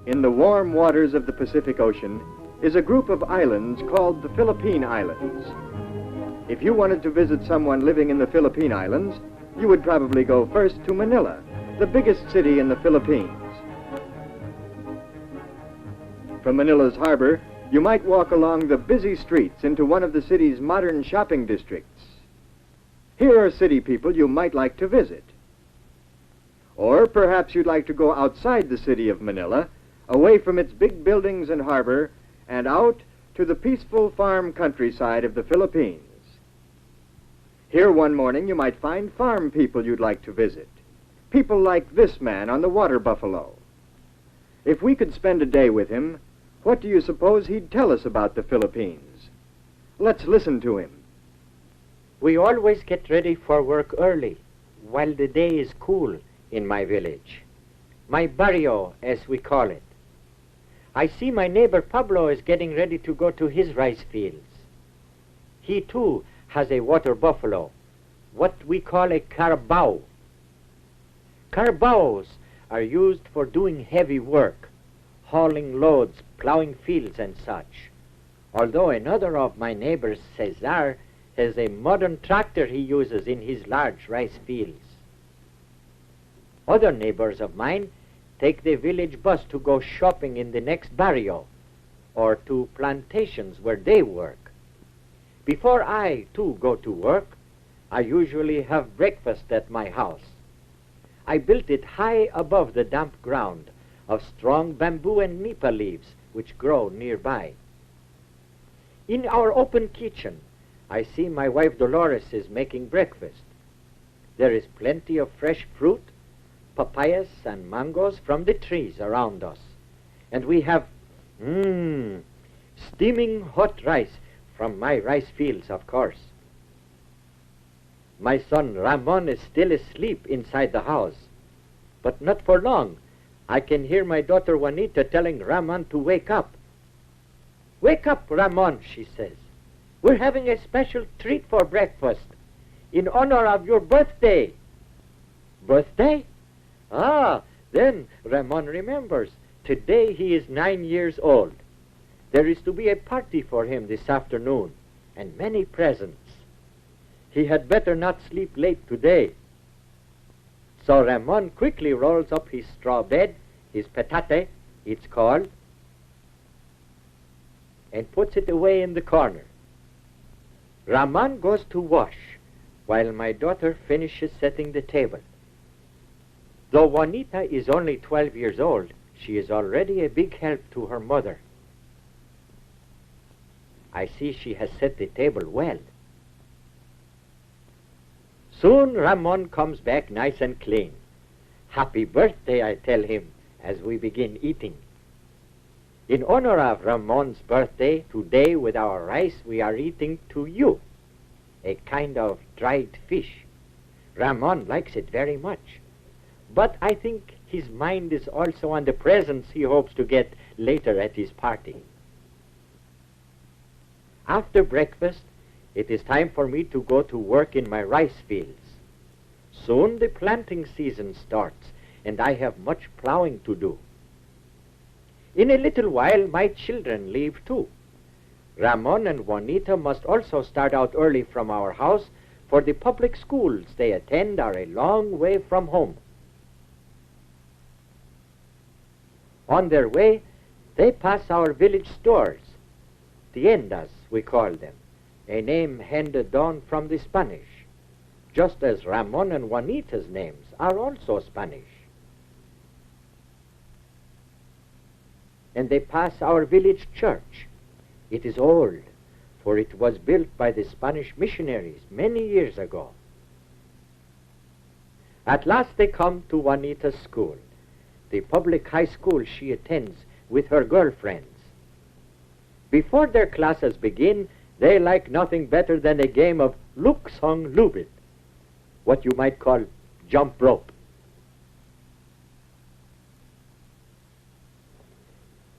In the warm waters of the Pacific Ocean is a group of islands called the Philippine Islands. If you wanted to visit someone living in the Philippine Islands, you would probably go first to Manila, the biggest city in the Philippines. From Manila's harbor, you might walk along the busy streets into one of the city's modern shopping districts. Here are city people you might like to visit. Or perhaps you'd like to go outside the city of Manila, away from its big buildings and harbor, and out to the peaceful farm countryside of the Philippines. Here one morning you might find farm people you'd like to visit. People like this man on the water buffalo. If we could spend a day with him, what do you suppose he'd tell us about the Philippines? Let's listen to him. We always get ready for work early, while the day is cool in my village. My barrio, as we call it. I see my neighbor Pablo is getting ready to go to his rice fields. He too has a water buffalo, what we call a carabao. Carabaos are used for doing heavy work, hauling loads, plowing fields and such. Although another of my neighbors, Cesar, has a modern tractor he uses in his large rice fields. Other neighbors of mine take the village bus to go shopping in the next barrio or to plantations where they work. Before I, too, go to work, I usually have breakfast at my house. I built it high above the damp ground of strong bamboo and nipa leaves which grow nearby. In our open kitchen, I see my wife Dolores is making breakfast. There is plenty of fresh fruit, papayas and mangoes from the trees around us. And we have, steaming hot rice from my rice fields, of course. My son Ramon is still asleep inside the house, but not for long. I can hear my daughter Juanita telling Ramon to wake up. Wake up, Ramon, she says. We're having a special treat for breakfast in honor of your birthday. Birthday? Ah, then Ramon remembers. Today he is 9 years old. There is to be a party for him this afternoon, and many presents. He had better not sleep late today. So Ramon quickly rolls up his straw bed, his petate, it's called, and puts it away in the corner. Ramon goes to wash, while my daughter finishes setting the table. Though Juanita is only 12 years old, she is already a big help to her mother. I see she has set the table well. Soon Ramon comes back nice and clean. Happy birthday, I tell him, as we begin eating. In honor of Ramon's birthday, today with our rice we are eating tuyo, a kind of dried fish. Ramon likes it very much. But I think his mind is also on the presents he hopes to get later at his party. After breakfast, it is time for me to go to work in my rice fields. Soon the planting season starts, and I have much plowing to do. In a little while, my children leave too. Ramon and Juanita must also start out early from our house, for the public schools they attend are a long way from home. On their way, they pass our village stores, tiendas we call them, a name handed down from the Spanish, just as Ramon and Juanita's names are also Spanish. And they pass our village church. It is old, for it was built by the Spanish missionaries many years ago. At last they come to Juanita's school, the public high school she attends with her girlfriends. Before their classes begin, they like nothing better than a game of luksong lubid, what you might call jump rope.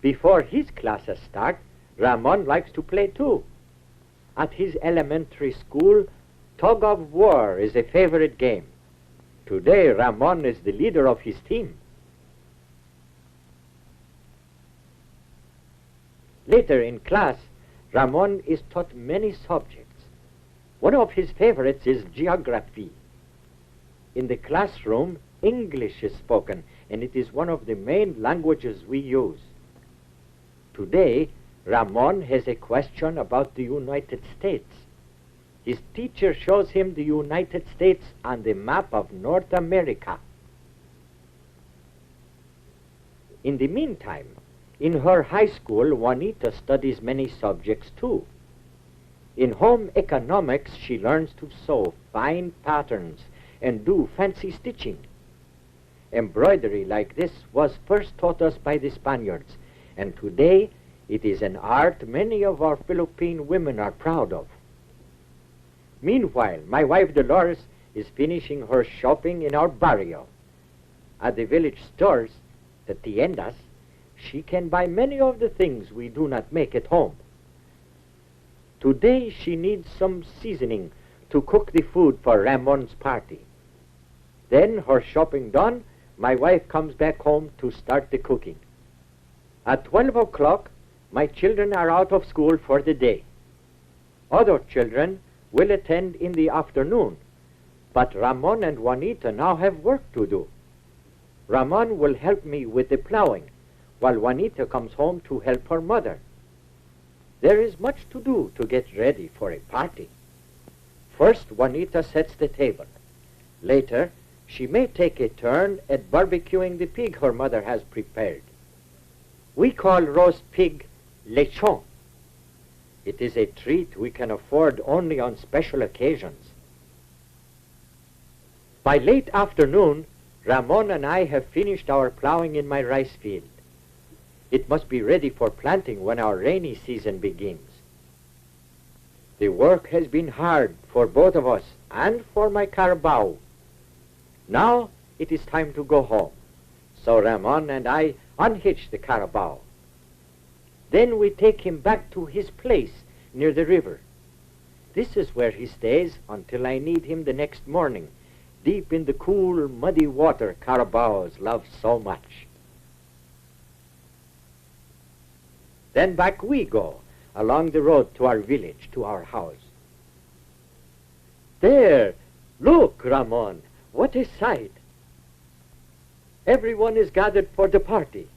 Before his classes start, Ramon likes to play too. At his elementary school, tug of war is a favorite game. Today, Ramon is the leader of his team. Later in class, Ramon is taught many subjects. One of his favorites is geography. In the classroom, English is spoken, and it is one of the main languages we use. Today, Ramon has a question about the United States. His teacher shows him the United States on the map of North America. In the meantime, in her high school, Juanita studies many subjects too. In home economics, she learns to sew fine patterns and do fancy stitching. Embroidery like this was first taught us by the Spaniards, and today it is an art many of our Philippine women are proud of. Meanwhile, my wife Dolores is finishing her shopping in our barrio. At the village stores, the tiendas, she can buy many of the things we do not make at home. Today she needs some seasoning to cook the food for Ramon's party. Then, her shopping done, my wife comes back home to start the cooking. At 12 o'clock, my children are out of school for the day. Other children will attend in the afternoon, but Ramon and Juanita now have work to do. Ramon will help me with the plowing, while Juanita comes home to help her mother. There is much to do to get ready for a party. First, Juanita sets the table. Later, she may take a turn at barbecuing the pig her mother has prepared. We call roast pig lechon. It is a treat we can afford only on special occasions. By late afternoon, Ramon and I have finished our plowing in my rice field. It must be ready for planting when our rainy season begins. The work has been hard for both of us and for my carabao. Now it is time to go home, so Ramon and I unhitch the carabao. Then we take him back to his place near the river. This is where he stays until I need him the next morning, deep in the cool, muddy water carabaos love so much. Then back we go, along the road to our village, to our house. There, look, Ramon, what a sight! Everyone is gathered for the party.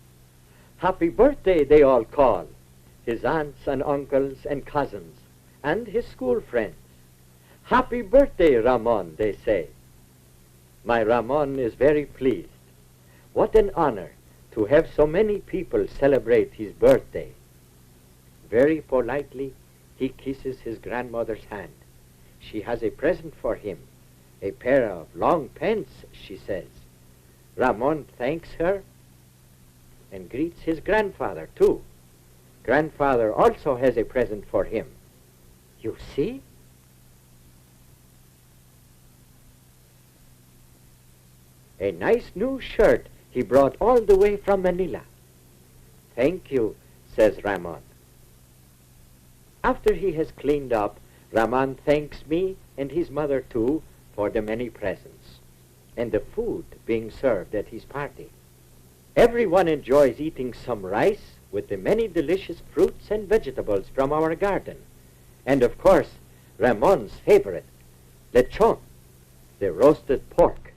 Happy birthday, they all call, his aunts and uncles and cousins, and his school friends. Happy birthday, Ramon, they say. My Ramon is very pleased. What an honor to have so many people celebrate his birthday. Very politely, he kisses his grandmother's hand. She has a present for him, a pair of long pants, she says. Ramon thanks her and greets his grandfather, too. Grandfather also has a present for him. You see? A nice new shirt he brought all the way from Manila. Thank you, says Ramon. After he has cleaned up, Ramon thanks me and his mother, too, for the many presents and the food being served at his party. Everyone enjoys eating some rice with the many delicious fruits and vegetables from our garden. And, of course, Ramon's favorite, lechon, the roasted pork.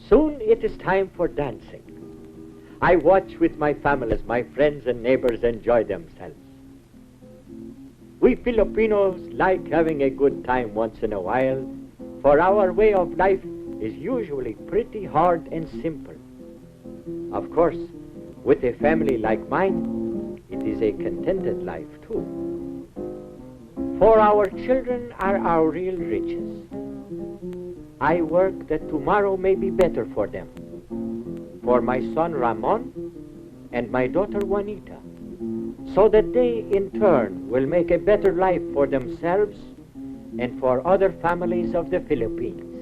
Soon it is time for dancing. I watch with my family as my friends and neighbors enjoy themselves. We Filipinos like having a good time once in a while, for our way of life is usually pretty hard and simple. Of course, with a family like mine, it is a contented life too. For our children are our real riches. I work that tomorrow may be better for them, for my son Ramon and my daughter Juanita, so that they in turn will make a better life for themselves and for other families of the Philippines.